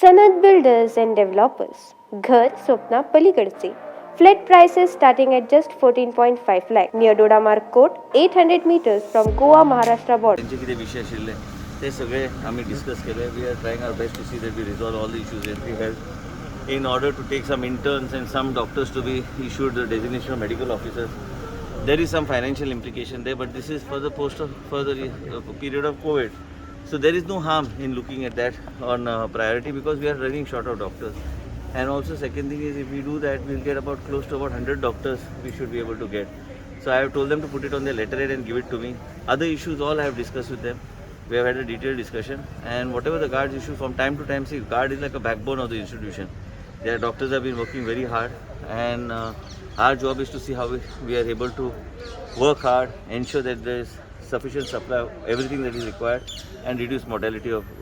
सनद builders and developers. घर स्वप्ना पलीकडचे. Flat prices starting at just 14.5 lakh near Doda Mark Court, 800 meters from Goa Maharashtra border. त्यांचे किती विषय आशिल्ले ते सगळे आम्ही डिस्कस केले. We are trying our best to see that we resolve all the issues in we health in order to take some interns and some doctors to be issued the designation of medical officers. There is some financial implication there, but this is for the period of COVID. So there is no harm in looking at that on priority because we are running short of doctors. And also second thing is if we do that, we'll get about close to about 100 doctors we should be able to get. So I have told them to put it on their letterhead and give it to me. Other issues all I have discussed with them. We have had a detailed discussion, and whatever the guards issue from time to time, see, guard is like a backbone of the institution. Their doctors have been working very hard, and our job is to see how we are able to work hard, ensure that there is sufficient supply of everything that is required, and reduce mortality of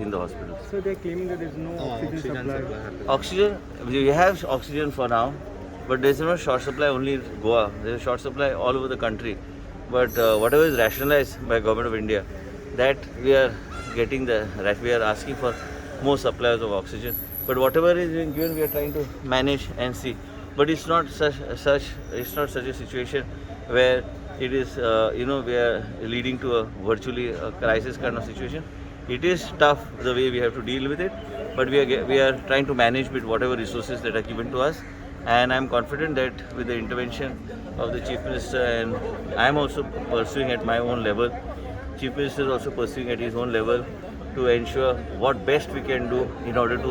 in the hospitals. So they're claiming that there's no oxygen supply. Oxygen, we have oxygen for now, but there's no short supply only in Goa. There's a short supply all over the country. But whatever is rationalized by Government of India, that we are getting we are asking for more supplies of oxygen. But whatever is being given, we are trying to manage and see. But it's not such a situation where it is we are leading to a virtually a crisis kind of situation. It is tough the way we have to deal with it, but we are trying to manage with whatever resources that are given to us. And I'm confident that with the intervention of the Chief Minister, and I'm also pursuing at my own level, Chief Minister is also pursuing at his own level to ensure what best we can do in order to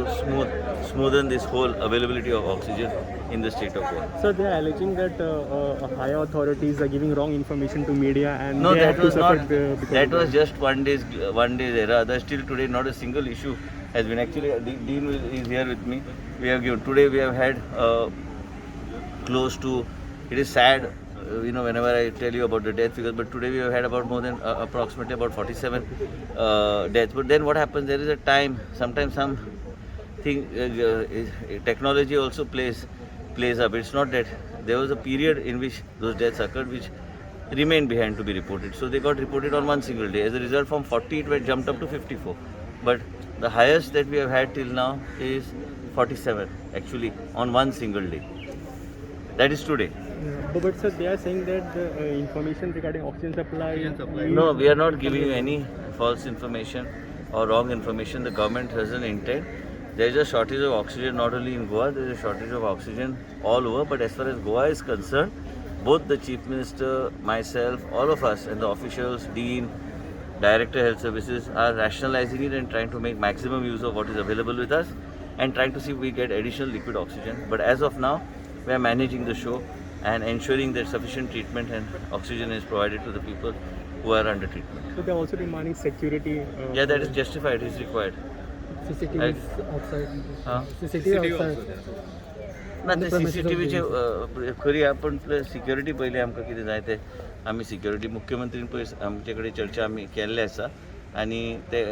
smoothen this whole availability of oxygen in the state of Goa. So they're alleging that higher authorities are giving wrong information to media, and No, they that have to was suffer not. because That of was just one day's error. There's still today not a single issue has been actually. Dean is here with me. We have given today. We have had close to. It is sad, whenever I tell you about the death figures. But today we have had about more than approximately about 47 deaths. But then what happens? There is a time. Sometimes something technology also plays up. It's not that there was a period in which those deaths occurred, which remained behind to be reported. So they got reported on one single day. As a result, from 40 it went jumped up to 54. But the highest that we have had till now is 47 actually on one single day. That is today. But sir, they are saying that the information regarding oxygen supply. No, we are not giving you any false information or wrong information. The government doesn't intend. There is a shortage of oxygen not only in Goa, there is a shortage of oxygen all over. But as far as Goa is concerned, both the Chief Minister, myself, all of us and the officials, Dean, Director Health Services are rationalizing it and trying to make maximum use of what is available with us and trying to see if we get additional liquid oxygen. But as of now, we are managing the show and ensuring that sufficient treatment and oxygen is provided to the people who are under treatment. So they're also demanding security. Yeah, that is justified, it is required. CCTV outside. CCTV outside. ना ते CCTVचे खरी आपण security पहिले आमकां कितें जाय ते आमी सिक्युरिटी मुख्यमंत्रीन पळय आमचे चर्चा आमी केल्ले आसा आनी ते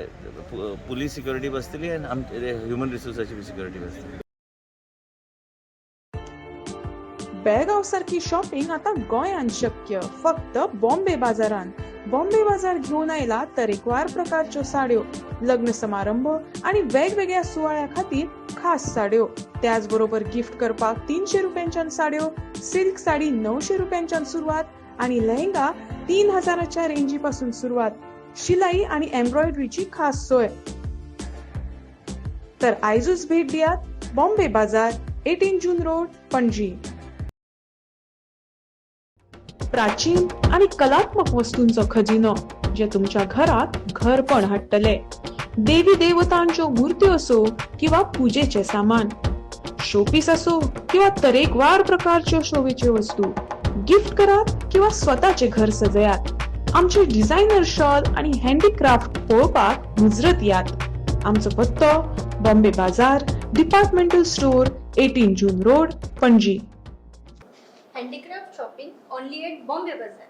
पुलीस सिक्युरिटी बसतली आनी आमचे ह्युमन रिसोर्साची सिक्युरिटी बसतली. बेळगाव सारखी शॉपिंग आता गोंयांत शक्य फक्त बॉम्बे बाजारांत. बॉम्बे बाजार घेऊन आयला तरेकवार प्रकारच्यो साड्यो, लग्न समारंभ आणि वेगवेगळ्या सुवाळ्या खातीर खास साड्यो. त्याच बरोबर गिफ्ट करपाक 300 रुपयांच्यान साड्यो, सिल्क साडी 900 रुपयांच्यान सुरवात आणि लेहंगा 3000च्या रेंजी पासून सुरवात. शिलाई आणि एम्ब्रॉयडरीची खास सोय. तर आयजूच भेट दियात बॉम्बे बाजार, 18 जून रोड, पणजी. प्राचीन आणि कलात्मक वस्तूंचो खजिनो जे तुमच्या घरात घरपण हाडटले. देवी देवतांच्यो मुर्त्यो असो किंवा पूजेचे सामान, शोपीस असो किंवा तरेकवार प्रकारच्यो शोभेच्यो वस्तू, गिफ्ट करात किंवा स्वतःचे घर सजयात. आमचे डिझायनर शॉल आणि हँडीक्राफ्ट पळोवपाक मुजरत यात. आमचो पत्तो Bombay Bazaar, departmental store, 18 June road, Panaji. Handicraft shopping only at Bombay Bazaar.